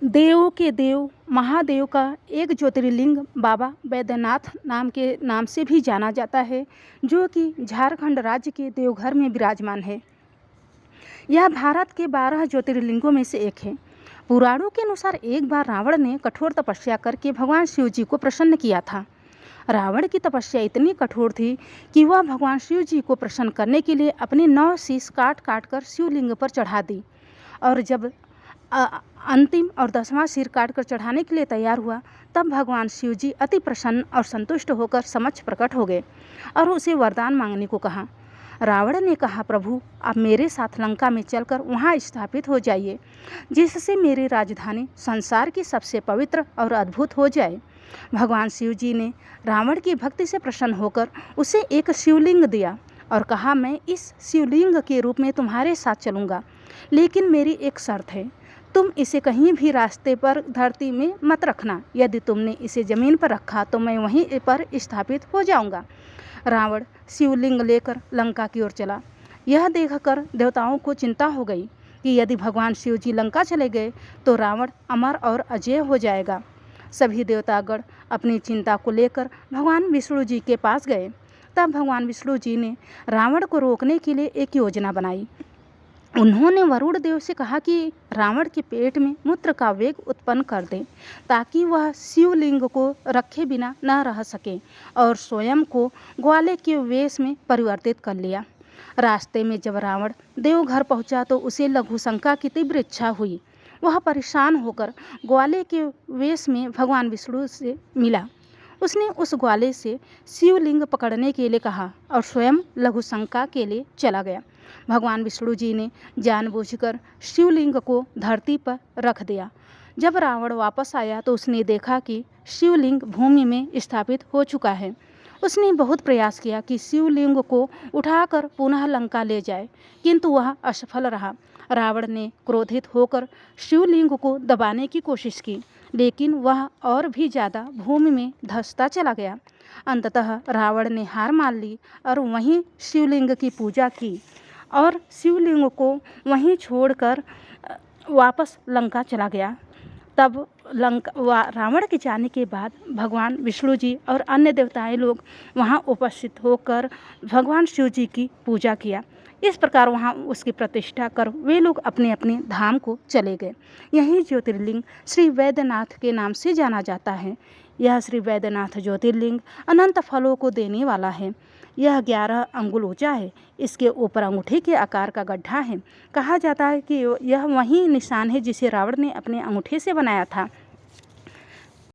देवों के देव महादेव का एक ज्योतिर्लिंग बाबा बैद्यनाथ नाम से भी जाना जाता है, जो कि झारखंड राज्य के देवघर में विराजमान है। यह भारत के 12 ज्योतिर्लिंगों में से एक है। पुराणों के अनुसार एक बार रावण ने कठोर तपस्या करके भगवान शिव जी को प्रसन्न किया था। रावण की तपस्या इतनी कठोर थी कि वह भगवान शिव जी को प्रसन्न करने के लिए अपने 9 शीश काट काट कर शिवलिंग पर चढ़ा दी, और जब अंतिम और 10वां सिर काट कर चढ़ाने के लिए तैयार हुआ, तब भगवान शिव जी अति प्रसन्न और संतुष्ट होकर समक्ष प्रकट हो गए और उसे वरदान मांगने को कहा। रावण ने कहा, प्रभु आप मेरे साथ लंका में चलकर वहां स्थापित हो जाइए, जिससे मेरी राजधानी संसार की सबसे पवित्र और अद्भुत हो जाए। भगवान शिव जी ने रावण की भक्ति से प्रसन्न होकर उसे एक शिवलिंग दिया और कहा, मैं इस शिवलिंग के रूप में तुम्हारे साथ चलूँगा, लेकिन मेरी एक शर्त है, तुम इसे कहीं भी रास्ते पर धरती में मत रखना। यदि तुमने इसे ज़मीन पर रखा तो मैं वहीं पर स्थापित हो जाऊंगा। रावण शिवलिंग लेकर लंका की ओर चला। यह देखकर देवताओं को चिंता हो गई कि यदि भगवान शिव जी लंका चले गए तो रावण अमर और अजय हो जाएगा। सभी देवतागण अपनी चिंता को लेकर भगवान विष्णु जी के पास गए। तब भगवान विष्णु जी ने रावण को रोकने के लिए एक योजना बनाई। उन्होंने वरुण देव से कहा कि रावण के पेट में मूत्र का वेग उत्पन्न कर दें, ताकि वह शिवलिंग को रखे बिना न रह सके, और स्वयं को ग्वाले के वेश में परिवर्तित कर लिया। रास्ते में जब रावण देवघर पहुंचा तो उसे लघुशंका की तीव्र इच्छा हुई। वह परेशान होकर ग्वाले के वेश में भगवान विष्णु से मिला। उसने उस ग्वाले से शिवलिंग पकड़ने के लिए कहा और स्वयं लघुशंका के लिए चला गया। भगवान विष्णु जी ने जानबूझकर शिवलिंग को धरती पर रख दिया। जब रावण वापस आया तो उसने देखा कि शिवलिंग भूमि में स्थापित हो चुका है। उसने बहुत प्रयास किया कि शिवलिंग को उठाकर पुनः लंका ले जाए, किंतु वह असफल रहा। रावण ने क्रोधित होकर शिवलिंग को दबाने की कोशिश की, लेकिन वह और भी ज़्यादा भूमि में धंसता चला गया। अंततः रावण ने हार मान ली और वहीं शिवलिंग की पूजा की और शिवलिंग को वहीं छोड़कर वापस लंका चला गया। तब रावण के जाने के बाद भगवान विष्णु जी और अन्य देवताएं लोग वहां उपस्थित होकर भगवान शिव जी की पूजा किया। इस प्रकार वहां उसकी प्रतिष्ठा कर वे लोग अपने अपने धाम को चले गए। यही ज्योतिर्लिंग श्री वैद्यनाथ के नाम से जाना जाता है। यह श्री वैद्यनाथ ज्योतिर्लिंग अनंत फलों को देने वाला है। यह 11 अंगुल ऊंचा है। इसके ऊपर अंगूठी के आकार का गड्ढा है। कहा जाता है कि यह वही निशान है जिसे रावण ने अपने अंगूठे से बनाया था।